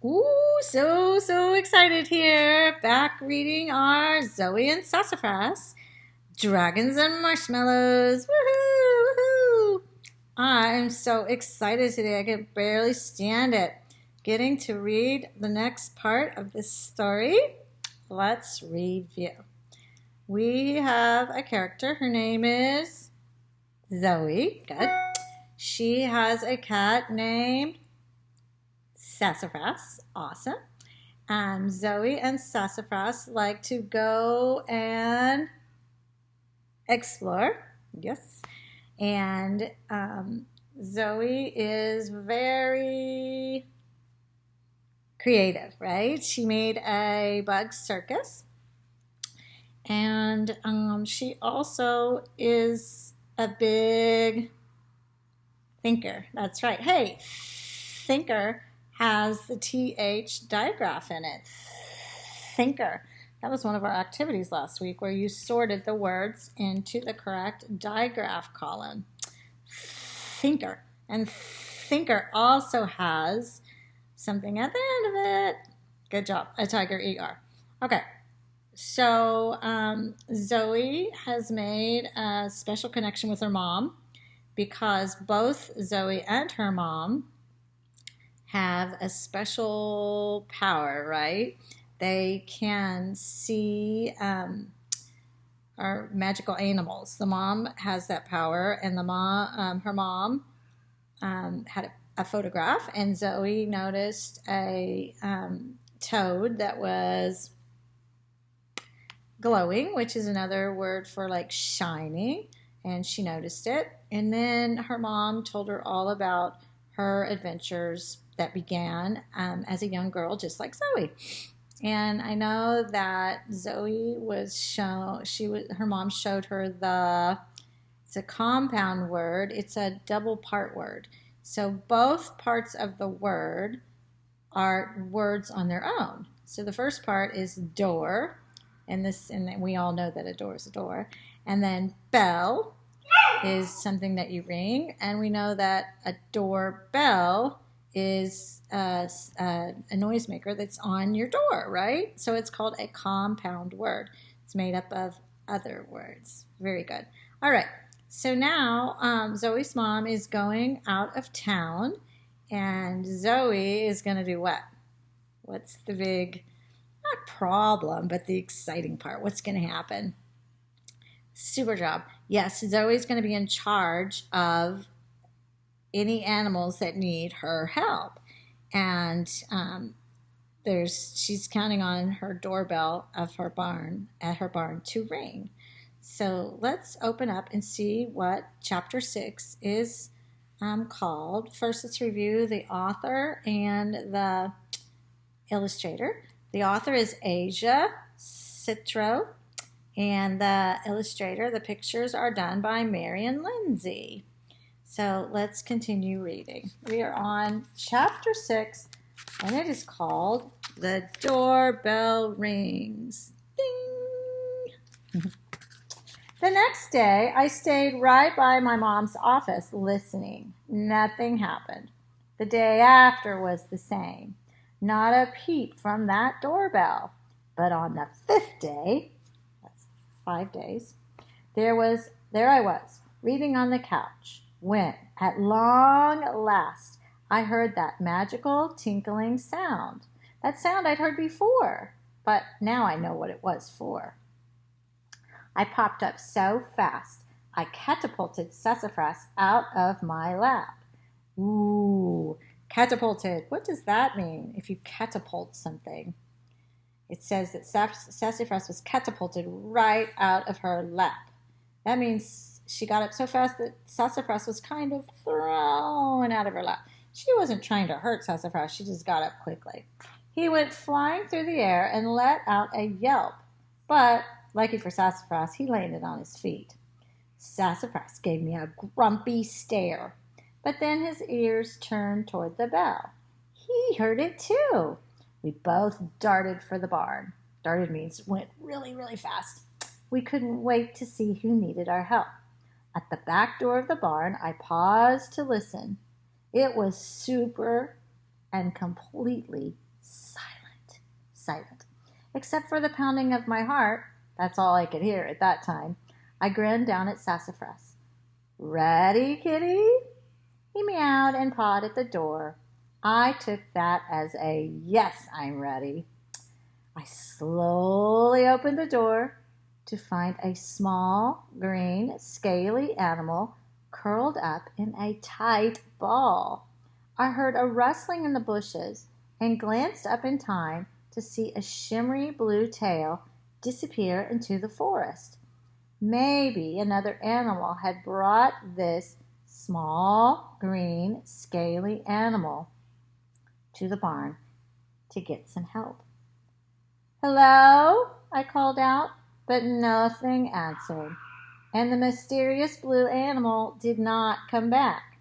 Ooh, so excited here. Back reading our Zoey and Sassafras, Dragons and Marshmallows. Woohoo, woohoo. I'm so excited today. I can barely stand it. Getting to read the next part of this story. Let's review. We have a character. Her name is Zoey. Good. She has a cat named Sassafras. Awesome. Zoey and Sassafras like to go and explore. Yes. And Zoey is very creative, right? She made a bug circus. And she also is a big thinker. That's right. Hey, thinker has the TH digraph in it. Thinker. That was one of our activities last week where you sorted the words into the correct digraph column. Thinker. And thinker also has something at the end of it. Good job. A tiger ER. Okay. So Zoey has made a special connection with her mom because both Zoey and her mom have a special power, right? They can see our magical animals. The mom has that power, and her mom had a photograph, and Zoey noticed a toad that was glowing, which is another word for like shining, and she noticed it. And then her mom told her all about her adventures that began as a young girl, just like Zoey. And I know that Zoey her mom showed her it's a compound word. It's a double part word. So both parts of the word are words on their own. So the first part is door, and we all know that a door is a door. And then bell is something that you ring, and we know that a doorbell is a noisemaker that's on your door, right? So it's called a compound word. It's made up of other words. Very good. All right. So now Zoey's mom is going out of town, and Zoey is going to do what? What's the big, not problem, but the exciting part? What's going to happen? Super job. Yes, Zoey's going to be in charge of any animals that need her help. And she's counting on her doorbell at her barn to ring. So let's open up and see what chapter 6 is called. First, let's review the author and the illustrator. The author is Asia Citro, and the illustrator, the pictures are done by Marion Lindsay. So let's continue reading. We are on chapter 6, and it is called The Doorbell Rings. Ding! The next day, I stayed right by my mom's office listening. Nothing happened. The day after was the same. Not a peep from that doorbell. But on the 5th day, that's 5 days, there I was, reading on the couch, when, at long last, I heard that magical tinkling sound. That sound I'd heard before, but now I know what it was for. I popped up so fast, I catapulted Sassafras out of my lap. Ooh, catapulted. What does that mean if you catapult something? It says that Sassafras was catapulted right out of her lap. That means she got up so fast that Sassafras was kind of thrown out of her lap. She wasn't trying to hurt Sassafras, she just got up quickly. He went flying through the air and let out a yelp, but lucky for Sassafras, he landed on his feet. Sassafras gave me a grumpy stare, but then his ears turned toward the bell. He heard it too. We both darted for the barn. Darted means went really, really fast. We couldn't wait to see who needed our help. At the back door of the barn, I paused to listen. It was super and completely silent, silent. Except for the pounding of my heart, that's all I could hear at that time. I grinned down at Sassafras. Ready, kitty? He meowed and pawed at the door. I took that as a yes, I'm ready. I slowly opened the door to find a small, green, scaly animal curled up in a tight ball. I heard a rustling in the bushes and glanced up in time to see a shimmery blue tail disappear into the forest. Maybe another animal had brought this small, green, scaly animal to the barn to get some help. Hello, I called out, but nothing answered, and the mysterious blue animal did not come back.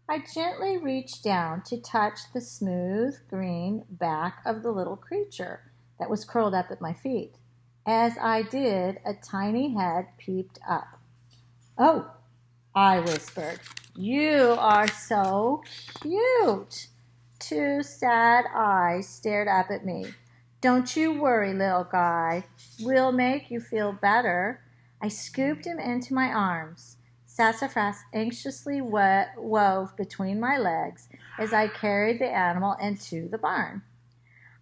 I gently reached down to touch the smooth green back of the little creature that was curled up at my feet. As I did, a tiny head peeped up. Oh, I whispered, you are so cute. Two sad eyes stared up at me. Don't you worry, little guy. We'll make you feel better. I scooped him into my arms. Sassafras anxiously wove between my legs as I carried the animal into the barn.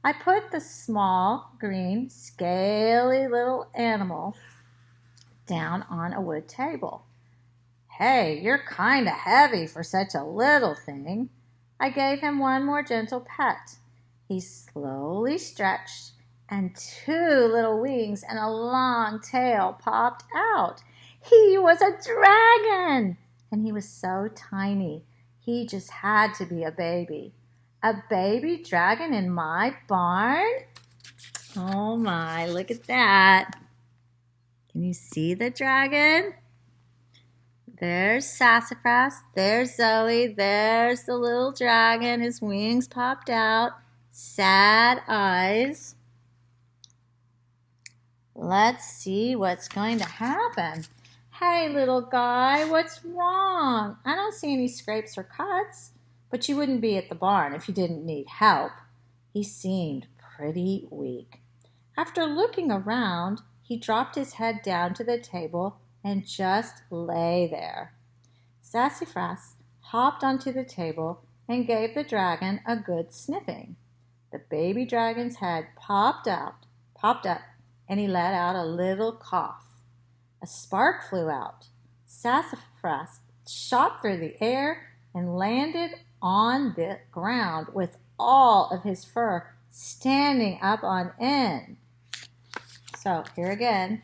I put the small, green, scaly little animal down on a wood table. Hey, you're kind of heavy for such a little thing. I gave him one more gentle pet. He slowly stretched, and two little wings and a long tail popped out. He was a dragon, and he was so tiny. He just had to be a baby. A baby dragon in my barn? Oh my, look at that. Can you see the dragon? There's Sassafras, there's Zoey, there's the little dragon. His wings popped out. Sad eyes. Let's see what's going to happen. Hey, little guy, what's wrong? I don't see any scrapes or cuts, but you wouldn't be at the barn if you didn't need help. He seemed pretty weak. After looking around, he dropped his head down to the table and just lay there. Sassafras hopped onto the table and gave the dragon a good sniffing. The baby dragon's head popped up, and he let out a little cough. A spark flew out. Sassafras shot through the air and landed on the ground with all of his fur standing up on end. So here again,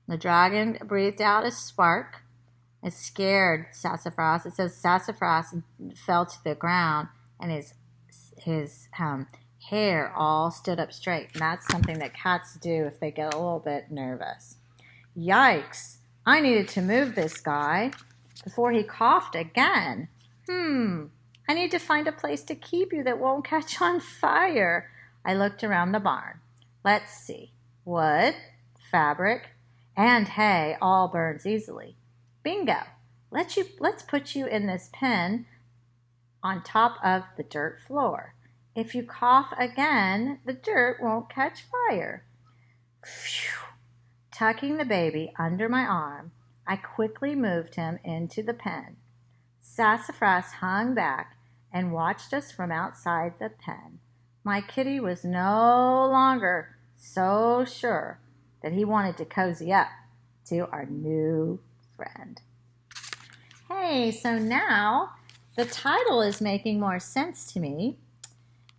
the dragon breathed out a spark. It scared Sassafras. It says Sassafras fell to the ground and his hair all stood up straight. And that's something that cats do if they get a little bit nervous. Yikes! I needed to move this guy before he coughed again. I need to find a place to keep you that won't catch on fire. I looked around the barn. Let's see. Wood, fabric, and hay all burns easily. Bingo! Let's put you in this pen on top of the dirt floor. If you cough again, the dirt won't catch fire. Phew. Tucking the baby under my arm, I quickly moved him into the pen. Sassafras hung back and watched us from outside the pen. My kitty was no longer so sure that he wanted to cozy up to our new friend. Hey, so now the title is making more sense to me.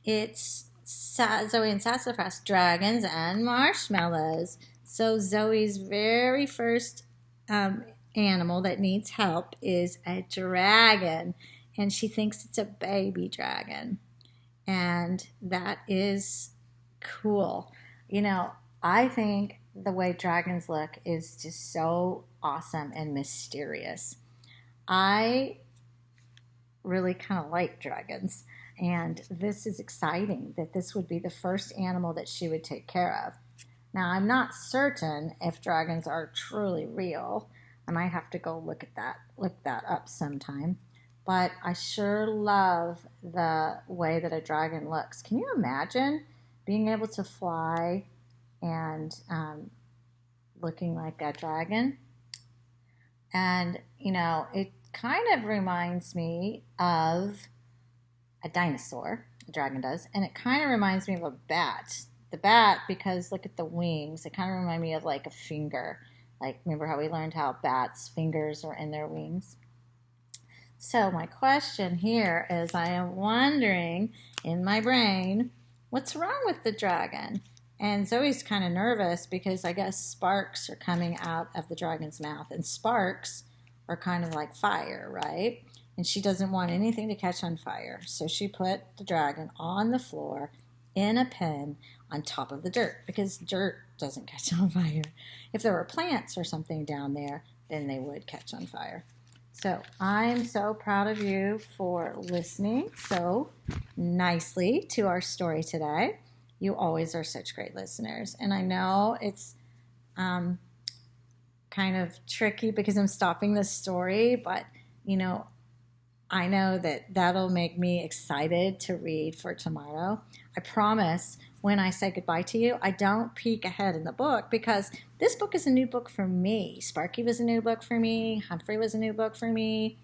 It's Zoey and Sassafras, Dragons and Marshmallows. So Zoey's very first animal that needs help is a dragon, and she thinks it's a baby dragon, and that is cool. You know, I think the way dragons look is just so awesome and mysterious. I really kind of like dragons, and this is exciting that this would be the first animal that she would take care of. Now, I'm not certain if dragons are truly real. I might have to go look that up sometime. but I sure love the way that a dragon looks. Can you imagine being able to fly and looking like a dragon? And, it kind of reminds me of a dinosaur, a dragon does, and it kind of reminds me of a bat. The bat, because look at the wings, it kind of reminds me of like a finger. Like, remember how we learned how bats' fingers are in their wings? So my question here is, I am wondering in my brain, what's wrong with the dragon? And Zoe's kind of nervous because I guess sparks are coming out of the dragon's mouth. And sparks are kind of like fire, right? And she doesn't want anything to catch on fire. So she put the dragon on the floor in a pen on top of the dirt because dirt doesn't catch on fire. If there were plants or something down there, then they would catch on fire. So I'm so proud of you for listening so nicely to our story today. You always are such great listeners. And I know it's kind of tricky because I'm stopping the story, but, I know that that'll make me excited to read for tomorrow. I promise when I say goodbye to you, I don't peek ahead in the book because this book is a new book for me. Sparky was a new book for me. Humphrey was a new book for me.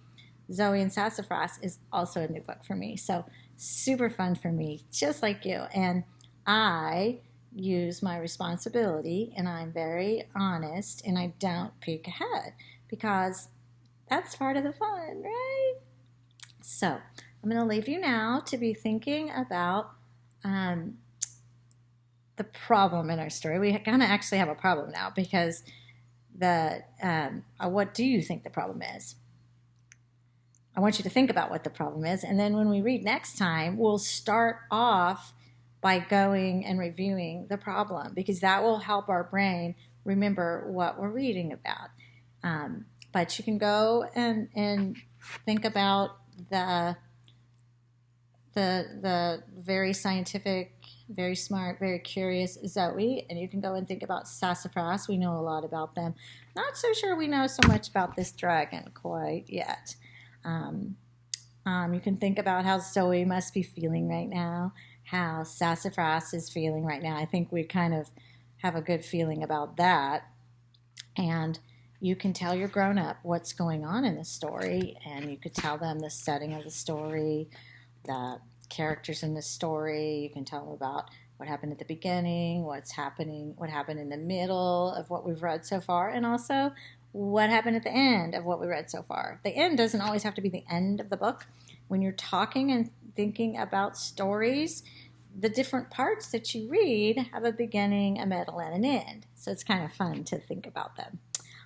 Zoey and Sassafras is also a new book for me. So super fun for me, just like you. And I use my responsibility and I'm very honest and I don't peek ahead because that's part of the fun, right? So I'm going to leave you now to be thinking about the problem in our story. We kind of actually have a problem now because what do you think the problem is? I want you to think about what the problem is, and then when we read next time, we'll start off by going and reviewing the problem because that will help our brain remember what we're reading about. But you can go and think about the very scientific, very smart, very curious Zoey, and you can go and think about Sassafras. We know a lot about them. Not so sure we know so much about this dragon quite yet. You can think about how Zoey must be feeling right now, how Sassafras is feeling right now. I think we kind of have a good feeling about that. And you can tell your grown-up what's going on in the story, and you could tell them the setting of the story, the characters in the story. You can tell them about what happened at the beginning, what happened in the middle of what we've read so far, and also what happened at the end of what we read so far. The end doesn't always have to be the end of the book. When you're talking and thinking about stories, the different parts that you read have a beginning, a middle, and an end. So it's kind of fun to think about them.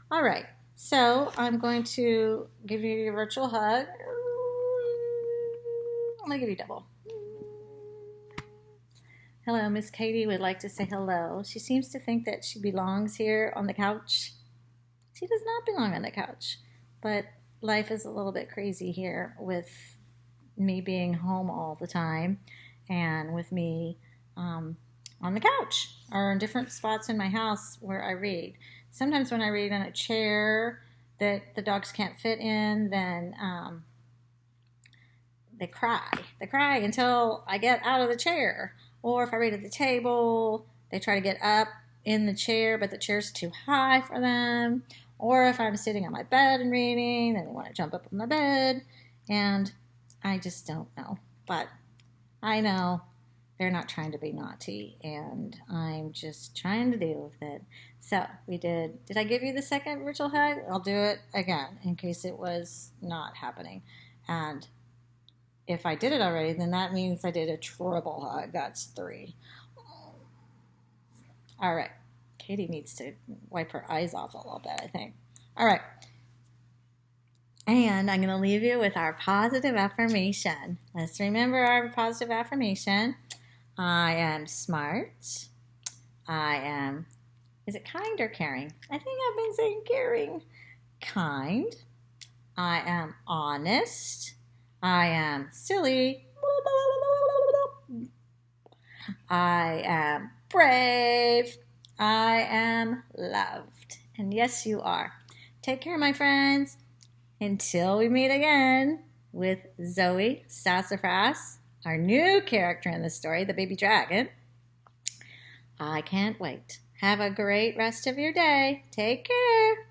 All right, so I'm going to give you your virtual hug. I'm going to give you double. Hello, Miss Katie would like to say hello. She seems to think that she belongs here on the couch. She does not belong on the couch, but life is a little bit crazy here with me being home all the time and with me on the couch or in different spots in my house where I read. Sometimes when I read in a chair that the dogs can't fit in, then they cry. They cry until I get out of the chair. Or if I read at the table, they try to get up in the chair, but the chair's too high for them. Or if I'm sitting on my bed and reading, then they want to jump up on my bed. And I just don't know. But I know they're not trying to be naughty, and I'm just trying to deal with it. So we did I give you the second virtual hug? I'll do it again in case it was not happening. And if I did it already, then that means I did a triple hug. That's 3. All right. Katie needs to wipe her eyes off a little bit, I think. All right. And I'm going to leave you with our positive affirmation. Let's remember our positive affirmation. I am smart. Is it kind or caring? I think I've been saying caring. Kind. I am honest. I am silly. I am brave. I am loved. And yes, you are. Take care, my friends. Until we meet again. with Zoey, Sassafras, our new character in the story, the baby dragon. I can't wait. Have a great rest of your day. Take care.